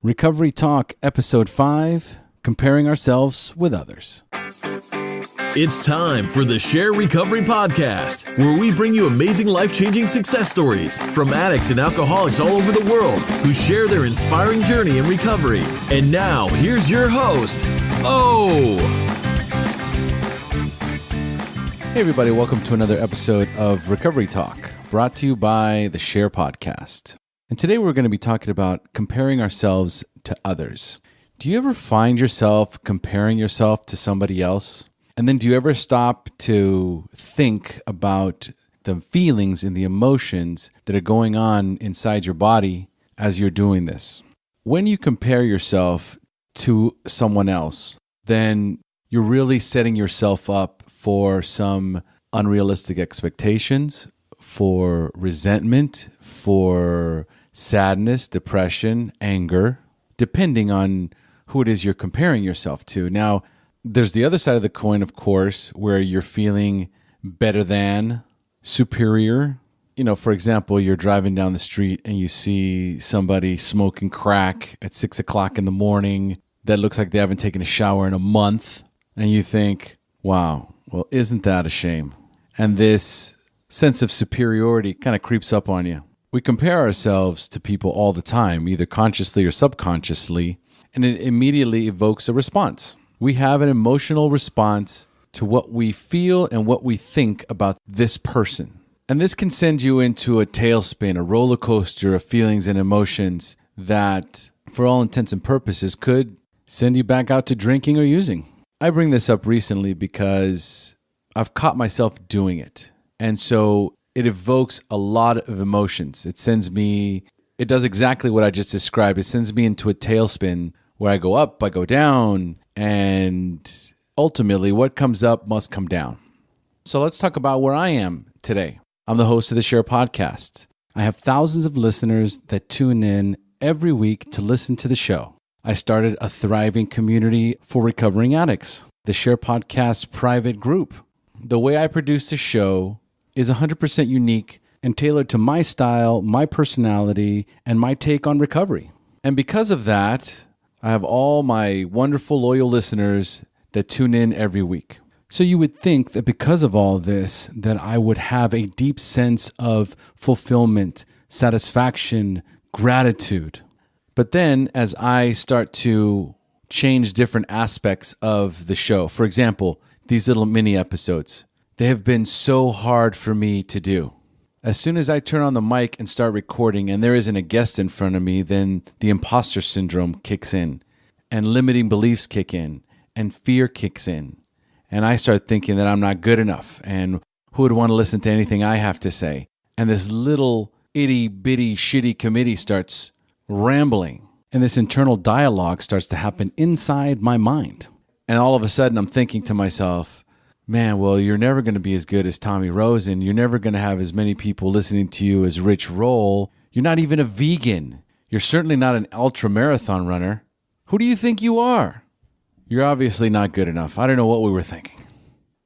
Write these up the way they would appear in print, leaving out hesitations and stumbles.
Recovery Talk, Episode 5, Comparing Ourselves with Others. It's time for the SHAIR Recovery Podcast, where we bring you amazing life-changing success stories from addicts and alcoholics all over the world who share their inspiring journey in recovery. And now, here's your host, Hey everybody, welcome to another episode of Recovery Talk, brought to you by the SHAIR Podcast. And today we're going to be talking about comparing ourselves to others. Do you ever find yourself comparing yourself to somebody else? And then do you ever stop to think about the feelings and the emotions that are going on inside your body as you're doing this? When you compare yourself to someone else, then you're really setting yourself up for some unrealistic expectations, for resentment, for sadness, depression, anger, depending on who it is you're comparing yourself to. Now, there's the other side of the coin, of course, where you're feeling better than, superior. You know, for example, you're driving down the street and you see somebody smoking crack at 6 o'clock in the morning that looks like they haven't taken a shower in a month. And you think, wow, well, isn't that a shame? And this sense of superiority kind of creeps up on you. We compare ourselves to people all the time, either consciously or subconsciously, and it immediately evokes a response. We have an emotional response to what we feel and what we think about this person. And this can send you into a tailspin, a roller coaster of feelings and emotions that, for all intents and purposes, could send you back out to drinking or using. I bring this up recently because I've caught myself doing it. And so it evokes a lot of emotions. It does exactly what I just described. It sends me into a tailspin where I go up, I go down, and ultimately what comes up must come down. So let's talk about where I am today. I'm the host of the SHAIR Podcast. I have thousands of listeners that tune in every week to listen to the show. I started a thriving community for recovering addicts, the SHAIR Podcast private group. The way I produce the show is 100% unique and tailored to my style, my personality, and my take on recovery. And because of that, I have all my wonderful, loyal listeners that tune in every week. So you would think that because of all this, that I would have a deep sense of fulfillment, satisfaction, gratitude. But then as I start to change different aspects of the show, for example, these little mini episodes, they have been so hard for me to do. As soon as I turn on the mic and start recording and there isn't a guest in front of me, then the Imposter Syndrome kicks in and limiting beliefs kick in and fear kicks in. And I start thinking that I'm not good enough and who would want to listen to anything I have to say? And this little itty bitty shitty committee starts rambling and this internal dialogue starts to happen inside my mind. And all of a sudden I'm thinking to myself, man, well, you're never going to be as good as Tommy Rosen. You're never going to have as many people listening to you as Rich Roll. You're not even a vegan. You're certainly not an ultra marathon runner. Who do you think you are? You're obviously not good enough. I don't know what we were thinking.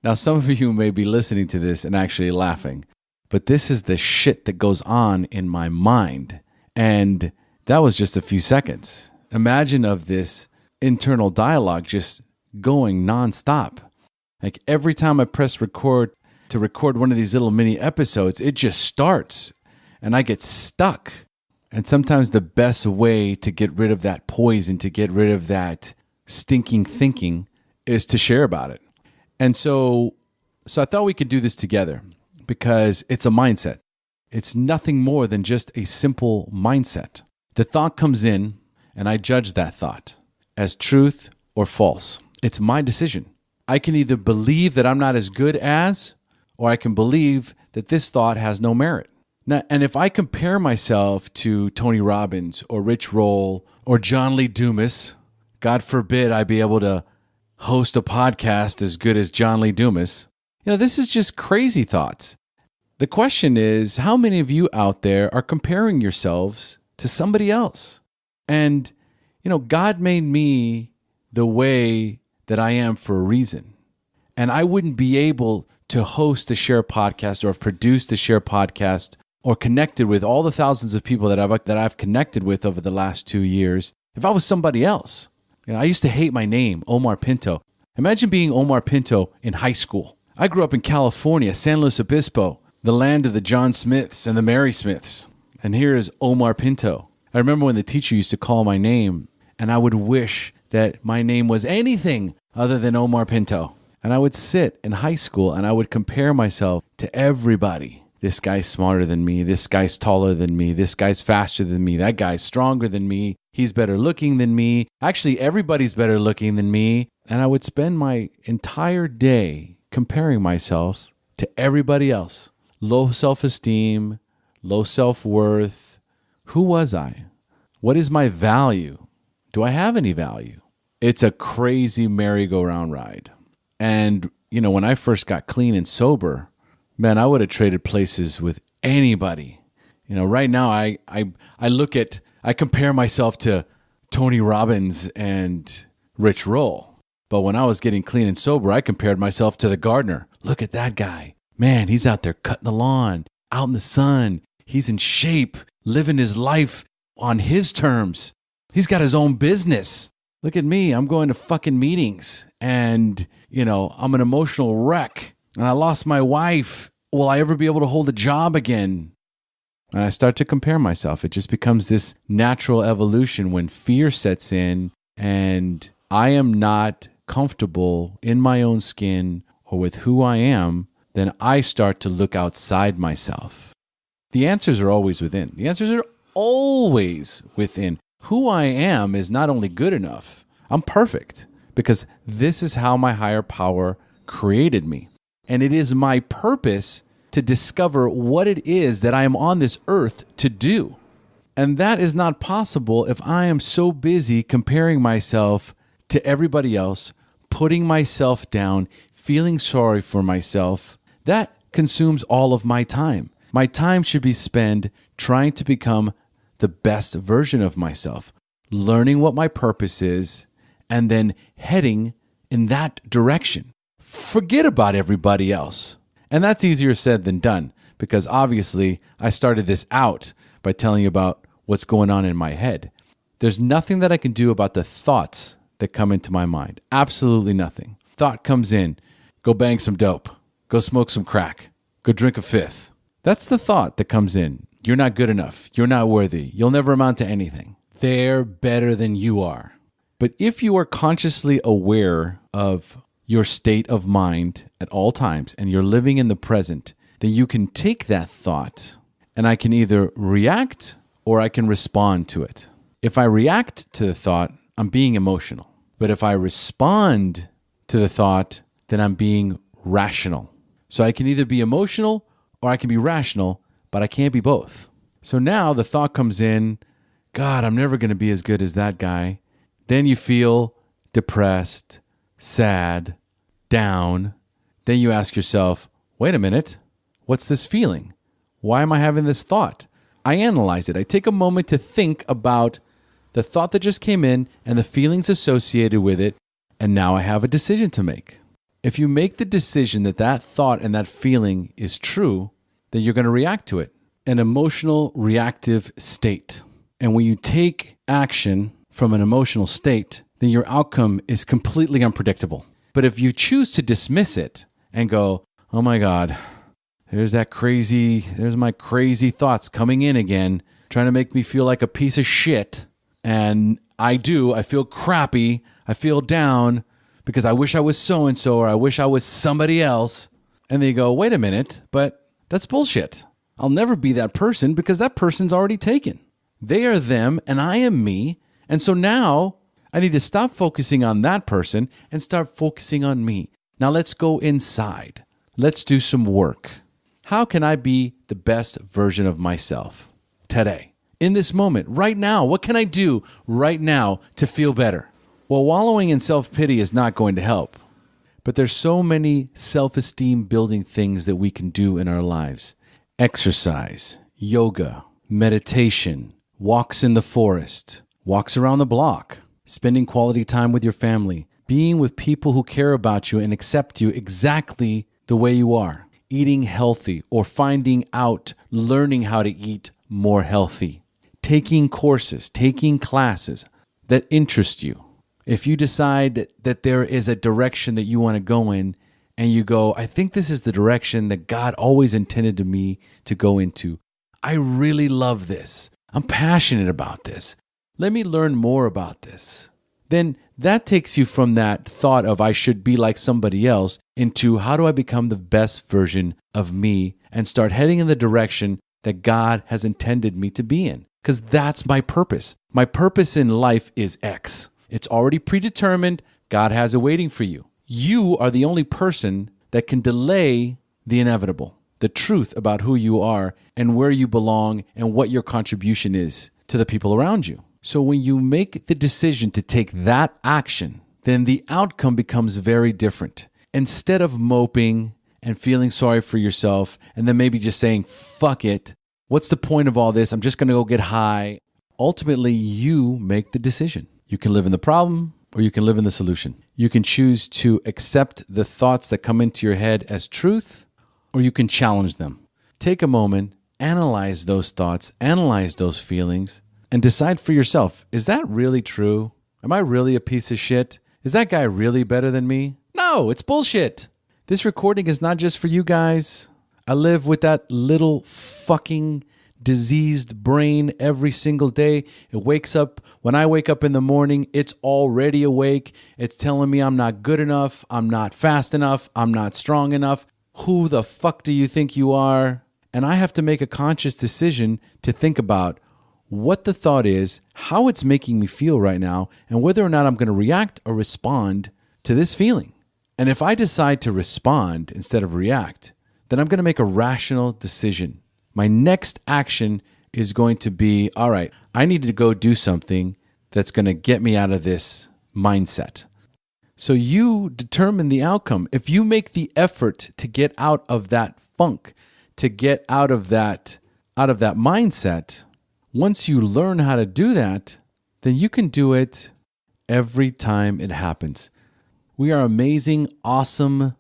Now, some of you may be listening to this and actually laughing, but this is the shit that goes on in my mind. And that was just a few seconds. Imagine of this internal dialogue just going nonstop. Like every time I press record to record one of these little mini episodes, it just starts and I get stuck. And sometimes the best way to get rid of that poison, to get rid of that stinking thinking is to share about it. And so I thought we could do this together because it's a mindset. It's nothing more than just a simple mindset. The thought comes in and I judge that thought as truth or false. It's my decision. I can either believe that I'm not as good as, or I can believe that this thought has no merit. Now, and if I compare myself to Tony Robbins or Rich Roll or John Lee Dumas, God forbid I be able to host a podcast as good as John Lee Dumas, this is just crazy thoughts. The question is, how many of you out there are comparing yourselves to somebody else? And, God made me the way that I am for a reason. And I wouldn't be able to host the SHAIR Podcast or have produced the SHAIR Podcast or connected with all the thousands of people that I've connected with over the last 2 years if I was somebody else. I used to hate my name, Omar Pinto. Imagine being Omar Pinto in high school. I grew up in California, San Luis Obispo, the land of the John Smiths and the Mary Smiths. And here is Omar Pinto. I remember when the teacher used to call my name, and I would wish that my name was anything other than Omar Pinto. And I would sit in high school and I would compare myself to everybody. This guy's smarter than me. This guy's taller than me. This guy's faster than me. That guy's stronger than me. He's better looking than me. Actually, everybody's better looking than me. And I would spend my entire day comparing myself to everybody else. Low self-esteem, low self-worth. Who was I? What is my value? Do I have any value? It's a crazy merry-go-round ride. And, when I first got clean and sober, man, I would have traded places with anybody. Right now I compare myself to Tony Robbins and Rich Roll. But when I was getting clean and sober, I compared myself to the gardener. Look at that guy. Man, he's out there cutting the lawn, out in the sun. He's in shape, living his life on his terms. He's got his own business. Look at me. I'm going to fucking meetings and, I'm an emotional wreck and I lost my wife. Will I ever be able to hold a job again? And I start to compare myself. It just becomes this natural evolution when fear sets in and I am not comfortable in my own skin or with who I am, then I start to look outside myself. The answers are always within. The answers are always within. Who I am is not only good enough, I'm perfect because this is how my higher power created me. And it is my purpose to discover what it is that I am on this earth to do. And that is not possible if I am so busy comparing myself to everybody else, putting myself down, feeling sorry for myself. That consumes all of my time. My time should be spent trying to become the best version of myself, learning what my purpose is, and then heading in that direction. Forget about everybody else. And that's easier said than done because obviously I started this out by telling you about what's going on in my head. There's nothing that I can do about the thoughts that come into my mind. Absolutely nothing. Thought comes in, go bang some dope, go smoke some crack, go drink a fifth. That's the thought that comes in. You're not good enough. You're not worthy. You'll never amount to anything. They're better than you are. But if you are consciously aware of your state of mind at all times and you're living in the present, then you can take that thought and I can either react or I can respond to it. If I react to the thought, I'm being emotional. But if I respond to the thought, then I'm being rational. So I can either be emotional or I can be rational, but I can't be both. So now the thought comes in, God, I'm never going to be as good as that guy. Then you feel depressed, sad, down. Then you ask yourself, wait a minute, what's this feeling? Why am I having this thought? I analyze it. I take a moment to think about the thought that just came in and the feelings associated with it, and now I have a decision to make. If you make the decision that that thought and that feeling is true, then you're going to react to it. An emotional reactive state. And when you take action from an emotional state, then your outcome is completely unpredictable. But if you choose to dismiss it and go, oh my God, there's my crazy thoughts coming in again, trying to make me feel like a piece of shit. And I feel crappy, I feel down because I wish I was so-and-so or I wish I was somebody else. And then you go, wait a minute, but that's bullshit. I'll never be that person because that person's already taken. They are them and I am me. And so now I need to stop focusing on that person and start focusing on me. Now let's go inside. Let's do some work. How can I be the best version of myself today? In this moment, right now, what can I do right now to feel better? Well, wallowing in self-pity is not going to help. But there's so many self-esteem building things that we can do in our lives. Exercise, yoga, meditation, walks in the forest, walks around the block, spending quality time with your family, being with people who care about you and accept you exactly the way you are, eating healthy or finding out, learning how to eat more healthy, taking courses, taking classes, that interest you, if you decide that there is a direction that you want to go in and you go, I think this is the direction that God always intended me to go into. I really love this. I'm passionate about this. Let me learn more about this. Then that takes you from that thought of I should be like somebody else into how do I become the best version of me and start heading in the direction that God has intended me to be in. Because that's my purpose. My purpose in life is X. It's already predetermined. God has it waiting for you. You are the only person that can delay the inevitable, the truth about who you are and where you belong and what your contribution is to the people around you. So when you make the decision to take that action, then the outcome becomes very different. Instead of moping and feeling sorry for yourself and then maybe just saying, fuck it, what's the point of all this? I'm just going to go get high. Ultimately, you make the decision. You can live in the problem or you can live in the solution. You can choose to accept the thoughts that come into your head as truth, or you can challenge them. Take a moment, analyze those thoughts, analyze those feelings, and decide for yourself, is that really true? Am I really a piece of shit? Is that guy really better than me? No, it's bullshit. This recording is not just for you guys. I live with that little fucking diseased brain every single day. It wakes up. When I wake up in the morning, it's already awake. It's telling me I'm not good enough. I'm not fast enough. I'm not strong enough. Who the fuck do you think you are? And I have to make a conscious decision to think about what the thought is, how it's making me feel right now, and whether or not I'm going to react or respond to this feeling. And if I decide to respond instead of react, then I'm going to make a rational decision. My next action is going to be, all right, I need to go do something that's going to get me out of this mindset. So you determine the outcome. If you make the effort to get out of that funk, to get out of that mindset, once you learn how to do that, then you can do it every time it happens. We are amazing, awesome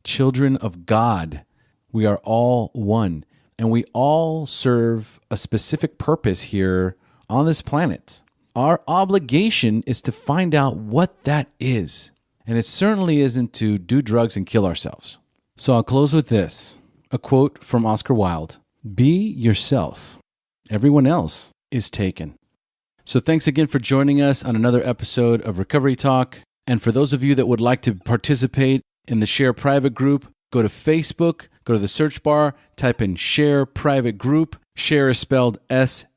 children of God. We are all one, and we all serve a specific purpose here on this planet. Our obligation is to find out what that is, and it certainly isn't to do drugs and kill ourselves. So I'll close with this, a quote from Oscar Wilde: "Be yourself. Everyone else is taken." So thanks again for joining us on another episode of Recovery Talk. And for those of you that would like to participate in the SHAIR private group, go to Facebook, go to the search bar, type in SHAIR private group. SHAIR is spelled SHAIR.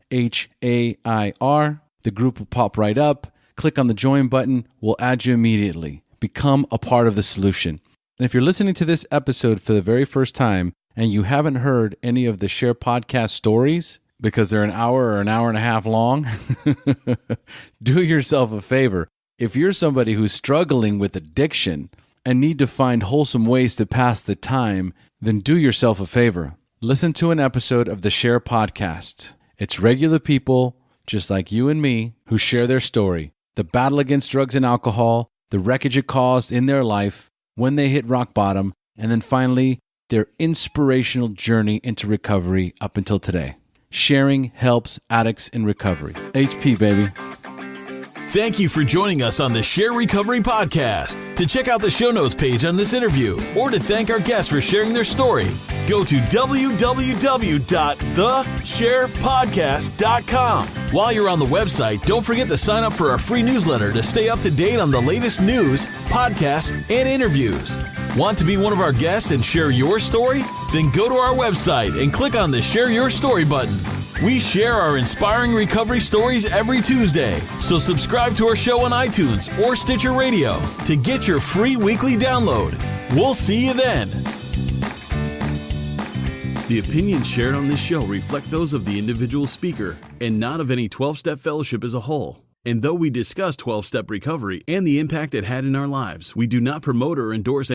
The group will pop right up. Click on the join button. We'll add you immediately. Become a part of the solution. And if you're listening to this episode for the very first time and you haven't heard any of the SHAIR podcast stories, because they're an hour or an hour and a half long, do yourself a favor. If you're somebody who's struggling with addiction and need to find wholesome ways to pass the time, then do yourself a favor. Listen to an episode of the SHAIR Podcast. It's regular people, just like you and me, who share their story, the battle against drugs and alcohol, the wreckage it caused in their life, when they hit rock bottom, and then finally, their inspirational journey into recovery up until today. Sharing helps addicts in recovery. HP, baby. Thank you for joining us on the SHAIR Recovery Podcast. To check out the show notes page on this interview or to thank our guests for sharing their story, go to www.theshairpodcast.com. While you're on the website, don't forget to sign up for our free newsletter to stay up to date on the latest news, podcasts, and interviews. Want to be one of our guests and share your story? Then go to our website and click on the Share Your Story button. We share our inspiring recovery stories every Tuesday, so subscribe to our show on iTunes or Stitcher Radio to get your free weekly download. We'll see you then. The opinions shared on this show reflect those of the individual speaker and not of any 12-Step Fellowship as a whole. And though we discuss 12-Step Recovery and the impact it had in our lives, we do not promote or endorse